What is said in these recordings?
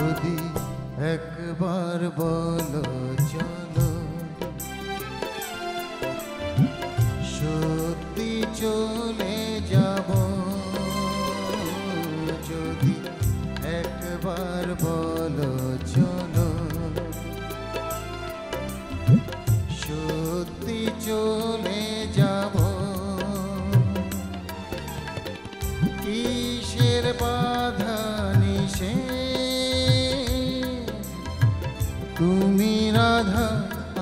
যদি একবার বলো চলো, সত্যি চলে যাব। যদি একবার বলো চলো, সত্যি চলে যাব। কিসের বাধা নিষেধ, তুমি রাধা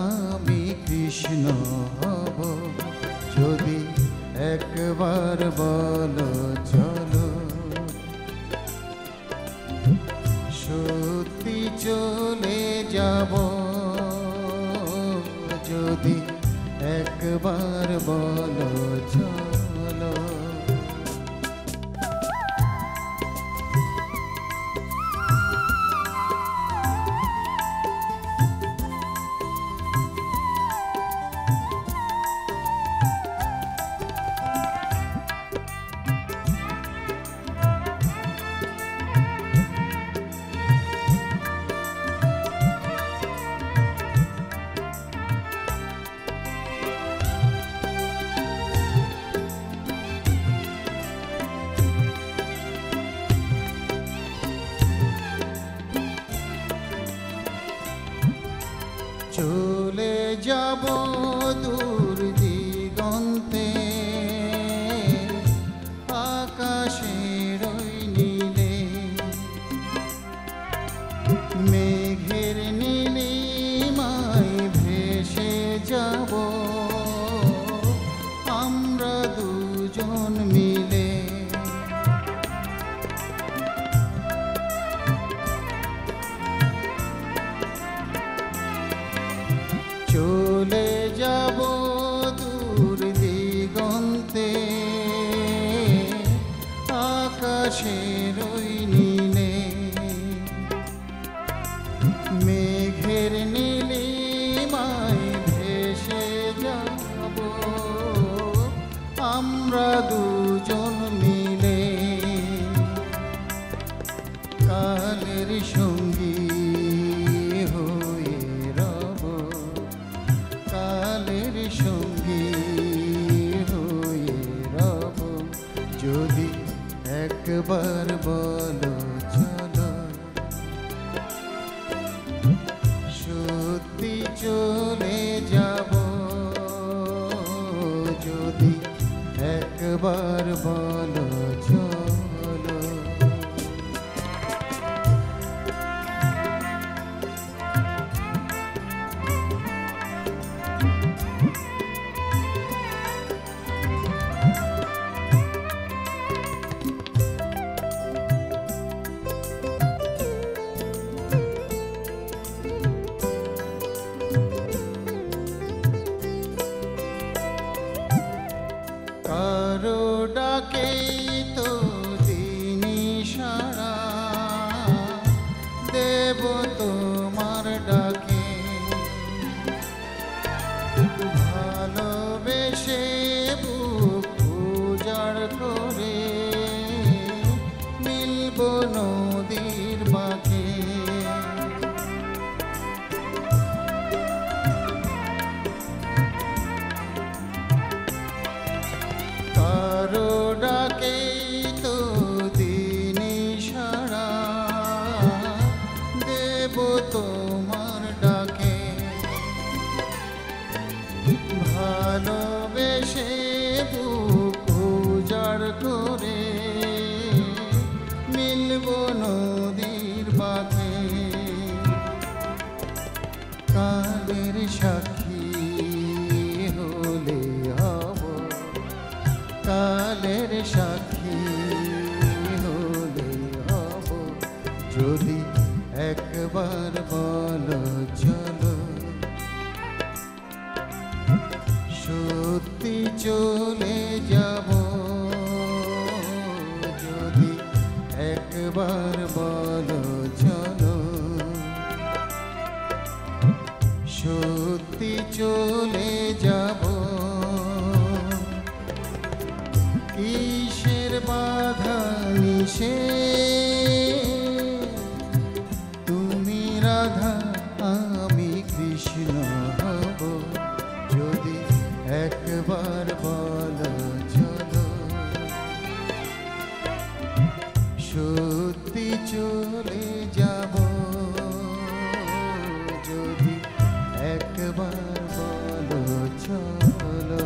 আমি কৃষ্ণ হব। যদি একবার বলো চলো, সত্যি চলে যাব। যদি একবার বলো চলো। চলে যাব দূর দিগন্তে, আকাশের ওই নীলে। মেঘের নীলিমায় ভেসে যাব আমরা দুজন মিলে। চলে যাব দূর দিগন্তে, আকাশের ওই নীলে। মেঘের নীলিমায় ভেসে যাব আমরা দুজন মিলে। কালের সঙ্গী সঙ্গী হয়ে রব। যদি একবার বলো চলো, সত্যি চলে যাব। যদি একবার বলো চলো। কারো ডাকে তো দিনি সাড়া, দেব তোমার ডাকে। ভালোবেসে বুক উজাড় করে মিলব নদীর বাঁকে। কারো ডাকে তো দিনি সাড়া, দেব তোমার ডাকে। ভালোবেসে বুক উজাড় করে মিলব নদীর বাঁকে। কালের সাক্ষী হলে হব, কালের সাক্ষী হলে হব। যদি একবার বলো চলো, সত্যি চলে যাব। যদি একবার বলো চলো, সত্যি চলে যাব। কিসের বাধা নিষেধ, চলে যাব যদি একবার বলো চলো।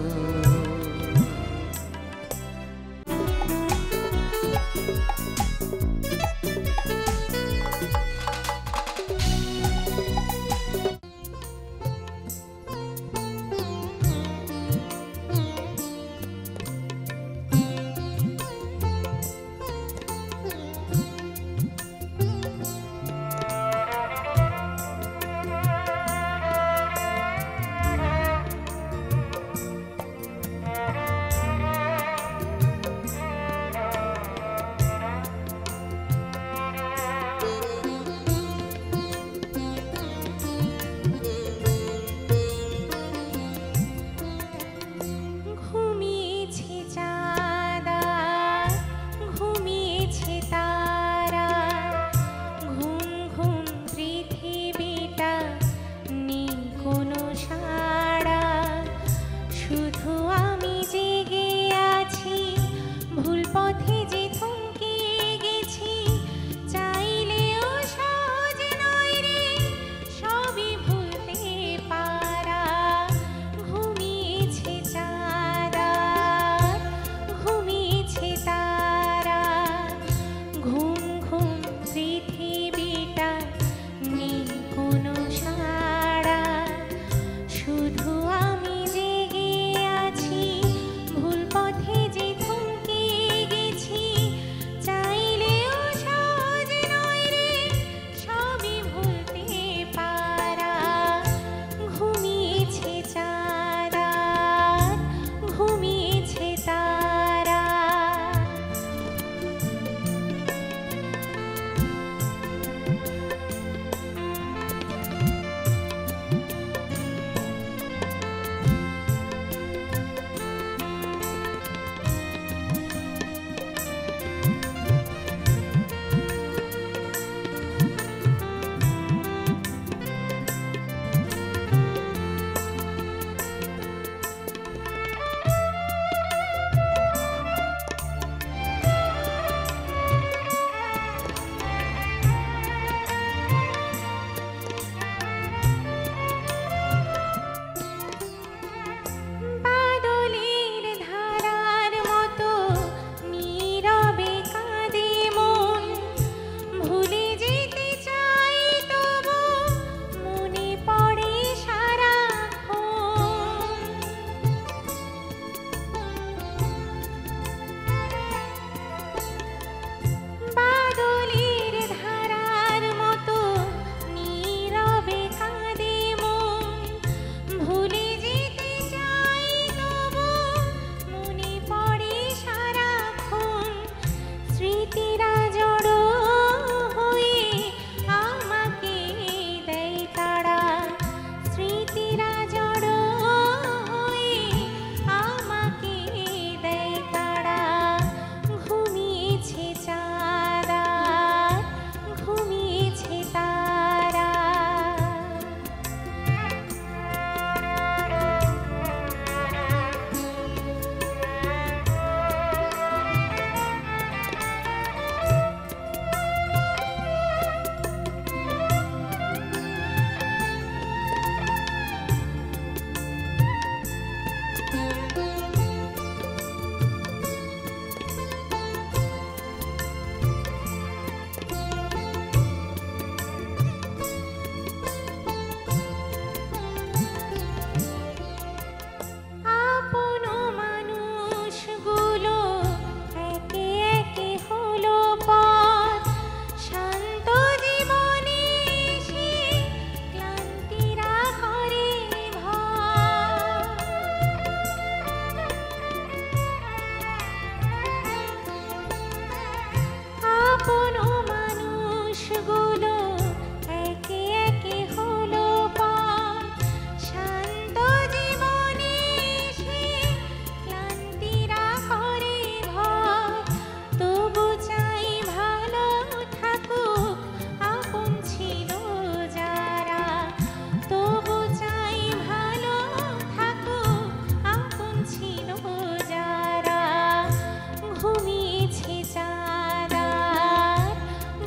ঘুমিয়েছে চাঁদ,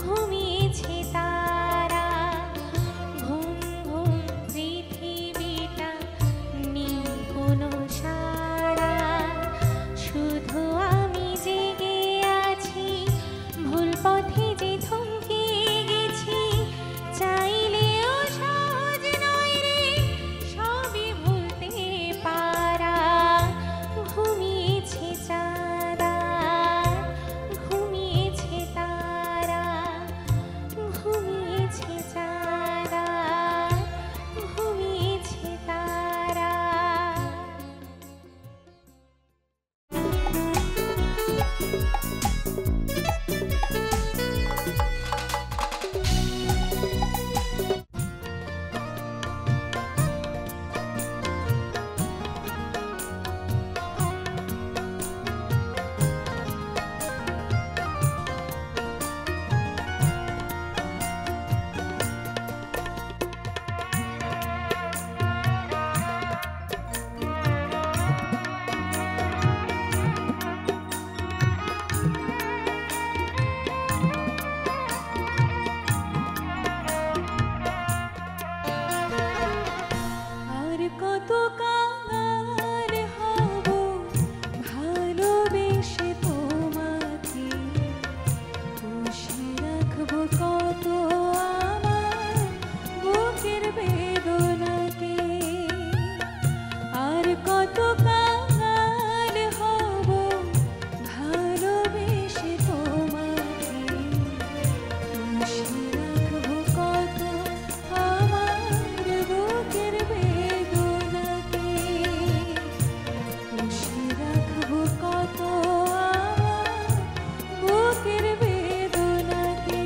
ঘুমিয়ে ঘুমিয়েছে যারা, ঘুমিয়েছে তারা। আর কত কাঙাল হব ভালোবেসে তোমাকে, পুষে রাখবো কত আমার বুকের বেদনাকে। আর কত কাঙাল হব ভালোবেসে তোমাকে, পুষে রাখবো কত আমার বুকের বেদনাকে। পুষে রাখবো কত আমার বুকের বেদনাকে।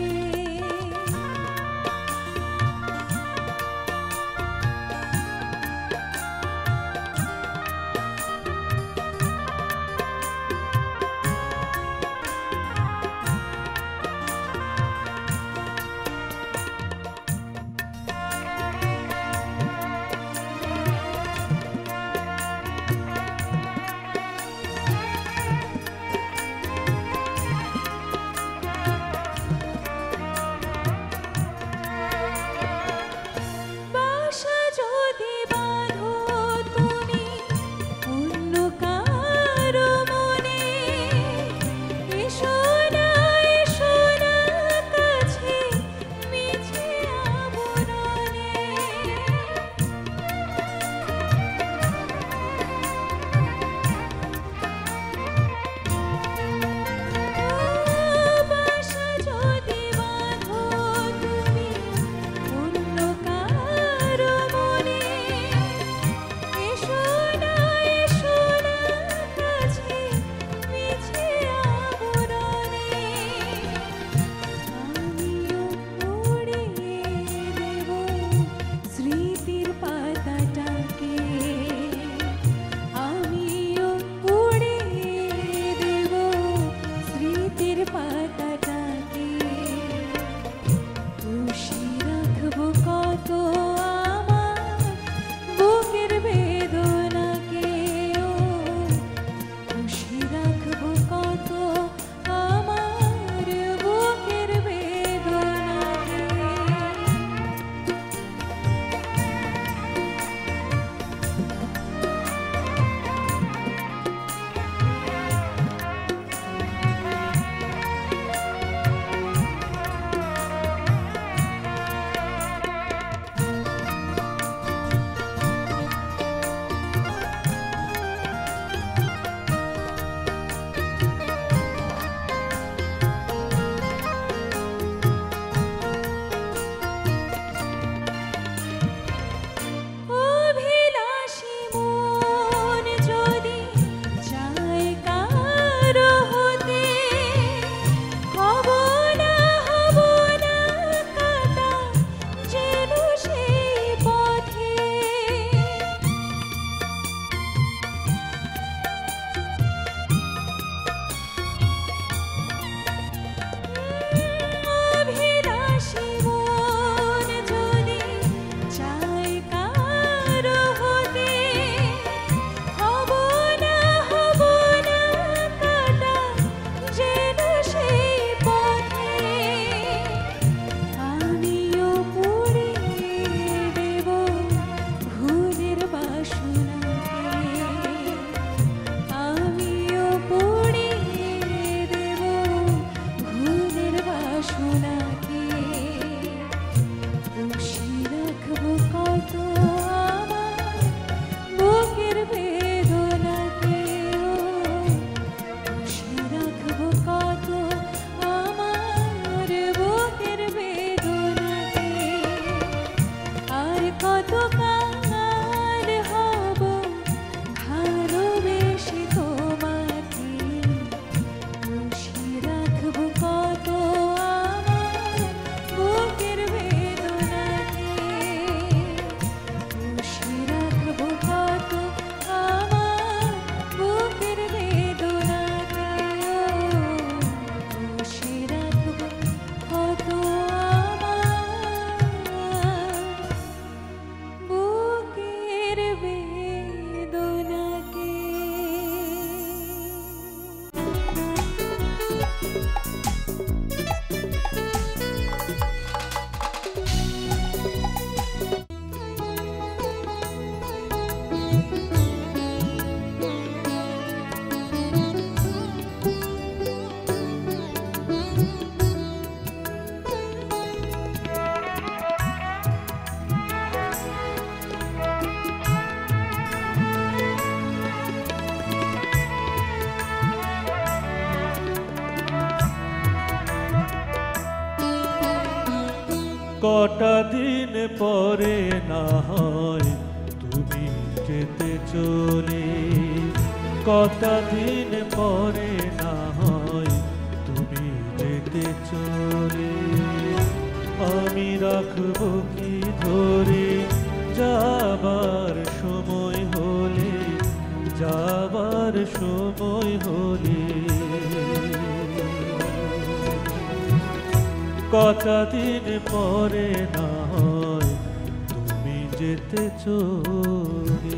বাসা যদি বাঁধো তুমি অন্য কারো মনে, এসো না কাছে মিছে আবরণে। বাসা যদি বাঁধো তুমি অন্য কারো মনে, এসো না কাছে মিছে আবরণে। আমিও উড়িয়ে দেব স্মৃতির পাতাটাকে, আমিও উড়িয়ে দেব স্মৃতির পাতাটাকে। পুষে রাখবো কত আমার বুকের বেদনাকে, ও পুষে রাখবো কত আমার বুকের বেদনাকে। কটা দিন পরে না হয় তুমি যেতে চলে, কটা দিন পরে না হয় তুমি যেতে চলে। আমি রাখবো কি ধরে যাবার সময় হলে, যাবার সময় হলে। কটা দিন পরে না হয় তুমি যেতে চলে।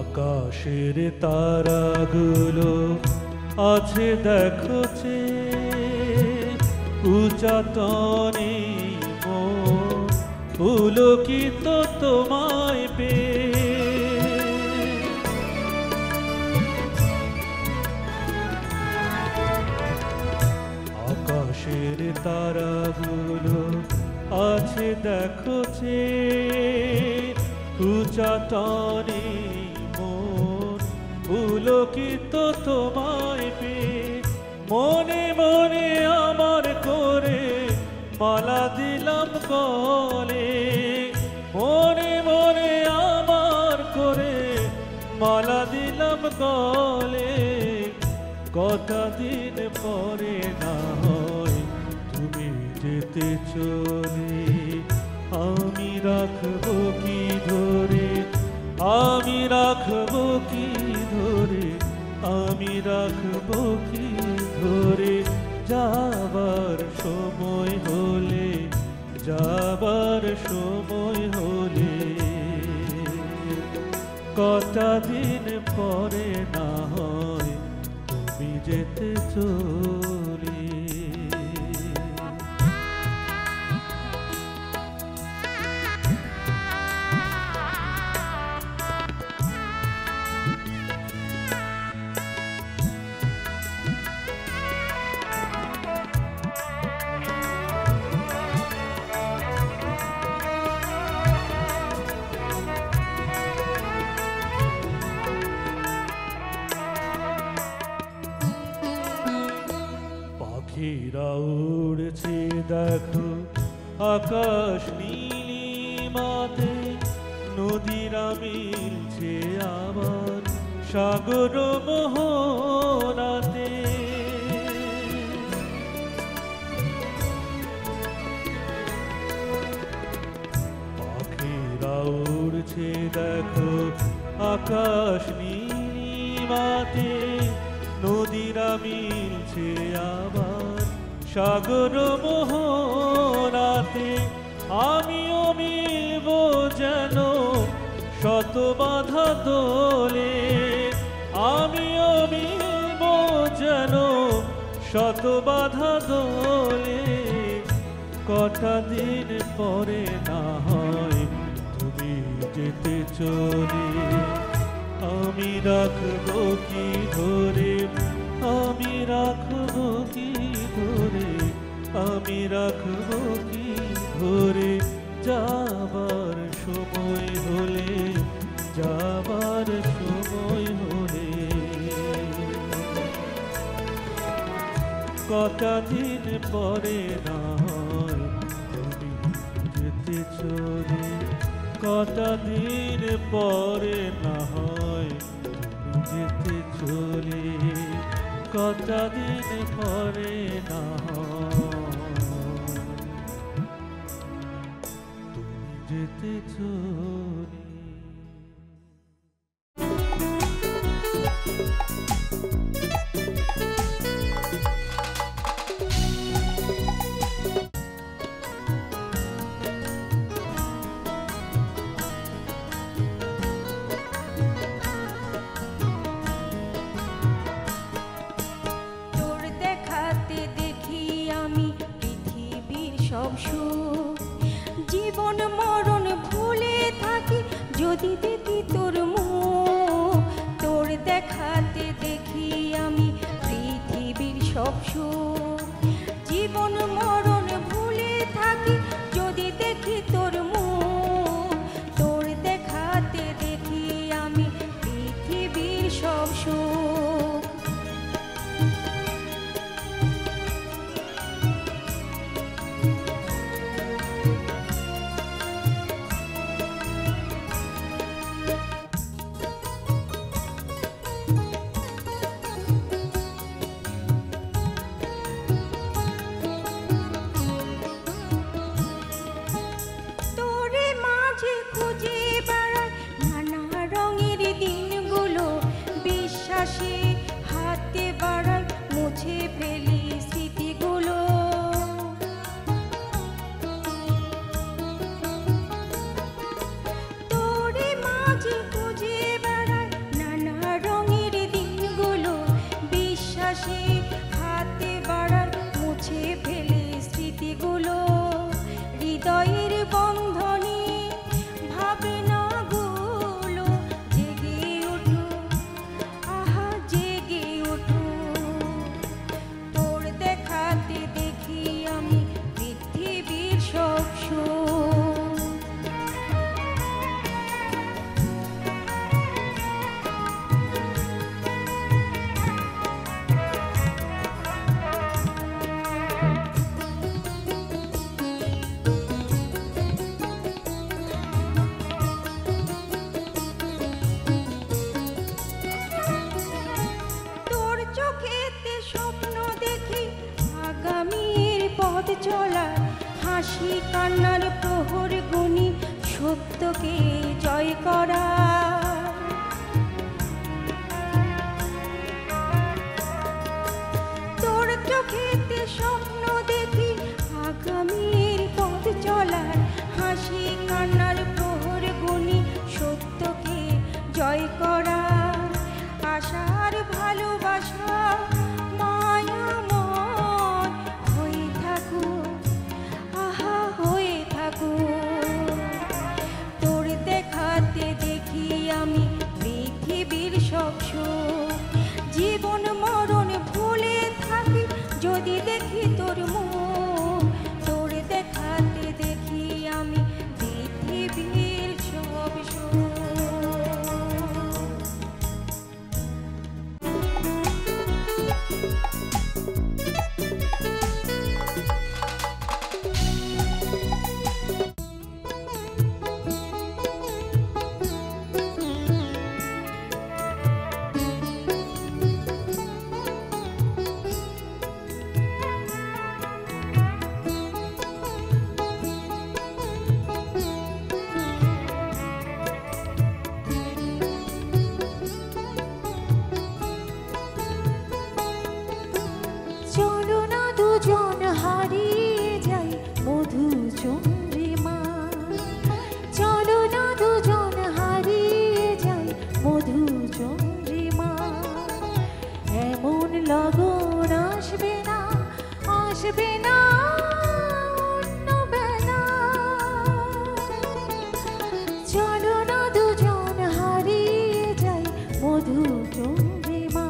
আকাশের তারাগুলো আছে দেখো চেয়ে, উচাটনে মন পুলকিত তোমায় পেয়ে। আকাশের তারাগুলো আছে দেখো চেয়ে, উচাটনে মন পুলকিত তোমায় পেয়ে। মনে মনে আমার করে মালা দিলাম গলে, মনে মনে আমার করে মালা দিলাম গলে। কটা দিন পরে না হয় তুমি যেতে চলে। আমি রাখবো কি ধরে, আমি রাখবো কি ধরে, আমি রাখবো কি ধরে যাবার সময় হলে, যাবার সময় হলে। কটা দিন পরে না হয় তুমি যেতে চলে। পাখিরা উড়ছে দেখো আকাশ নীলিমাতে, নদীরা মিলছে আবার সাগর মোহনাতে। পাখিরা উড়ছে দেখো আকাশ নীলিমাতে, নদীরা মিলছে আবার সাগর মোহনাতে। আমিও মিলব যেন শত বাধা দোলে, আমিও মিলব যেন শত বাধা দোলে। কটা দিন পরে না হয় তুমি যেতে চলে। আমি রাখবো কি ধরে, আমি রাখবো কি ধরে, আমি রাখবো কি ধরে যাবার সময় হলে, যাবার সময় হলে। কটা দিন পরে না হয় তুমি যেতে চলে। কটা দিন পরে না হয় তুমি যেতে চলে। কটা দিন পরে না হয় তুমি যেতে চলে। তোর দেখাতে দেখি আমি পৃথিবীর সব সব সুখ। জীবন মরণ ভুলে থাকি যদি দেখি তোর মুখ, তোর দেখাতে দেখি আমি পৃথিবীর সব সুখ। জীবন মরণ ভুলে থাকি যদি দেখি তোর মুখ, তোর দেখাতে দেখি আমি পৃথিবীর সব সুখ। তোরে মাঝে খুঁজে বেড়াই নানা রঙের দিনগুলো, বিশ্বাসে হাতে বাড়াই মুছে ফেলি স্মৃতিগুলো। তোরে মাঝে খুঁজে বেড়াই নানা রঙের দিনগুলো, বিশ্বাসে হাতে বাড়াই মুছে ফেলি স্মৃতিগুলো। হৃদয়ের বন্ধনে ভাবনাগুলো জেগে ওঠো, আহা জেগে ওঠো। তোর দেখাতে দেখি আমি পৃথিবীর সব সুখ। তোর চোখেতে স্বপ্ন দেখি আগামীর পথ চলা, হাসি কান্নার প্রহর গুনি সত্যকে জয় করা। তোর চোখেতে স্বপ্ন দেখি আগামীর পথ চলা, হাসি কান্নার প্রহর গুনি সত্যকে জয় করা। আশার ভালোবাসা মায়াময় হয়ে থাকুক, আহা হয়ে থাকুক। তোর দেখাতে দেখি আমি পৃথিবীর সব সুখ। জীবন মরণ ভুলে থাকি যদি দেখি তোর মুখ, তোর দেখাতে দেখি আমি পৃথিবীর সব সুখ। চলো না দুজন হারিয়ে যাই মধু চন্দ্রিমা, চলো না দুজন হারিয়ে যাই মধু চন্দ্রিমা। এমন লগন আসবে না, আসবে না অন্য বেলা। চলো না দুজন হারিয়ে যাই মধু চন্দ্রিমা,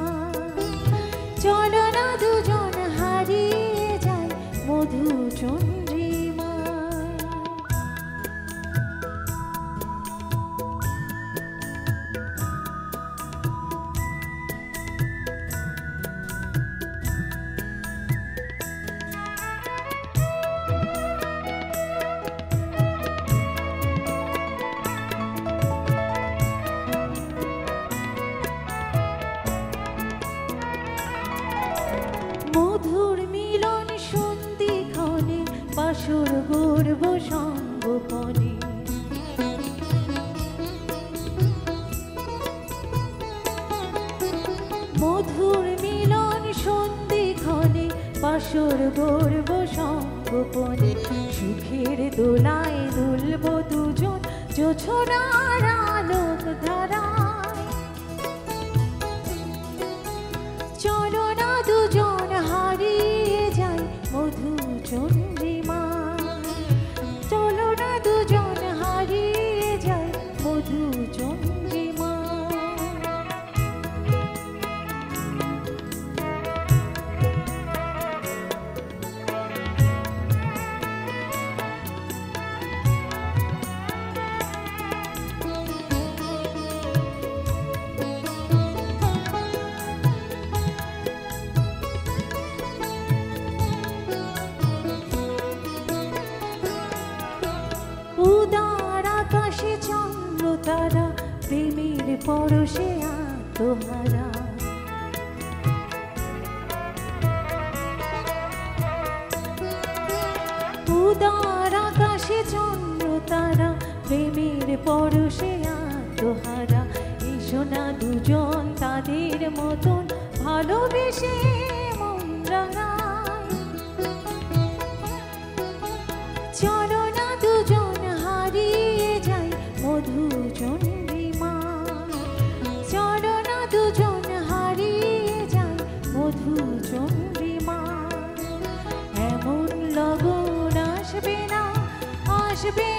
চলো না দুজন হারিয়ে যাই মধু চন্দ্রিমা। মধুর মিলন সন্ধিক্ষণে বাসর গর্ব সঙ্গোপনে। মধুর মিলন সন্ধিক্ষণে বাসর গর্ব সঙ্গোপনে। সুখের দোলায় দুলব দুজন জোছনার আলোক ধারায়। চলো না দুজন হারিয়ে যাই মধু চন্দ্রিমা। তারা প্রেমের পরশে আত্মহারা। উদার আকাশে চন্দ্র তারা প্রেমের পরশে আত্মহারা। এসো না দুজন তাদের মতন ভালোবেসে মন রাঙায়। চলো না দুজন হারিয়ে যাই মধু চন্দ্রিমা। চলো না দুজন হারিয়ে যাই মধু চন্দ্রিমা। এমন লগন আসবে না, আসবে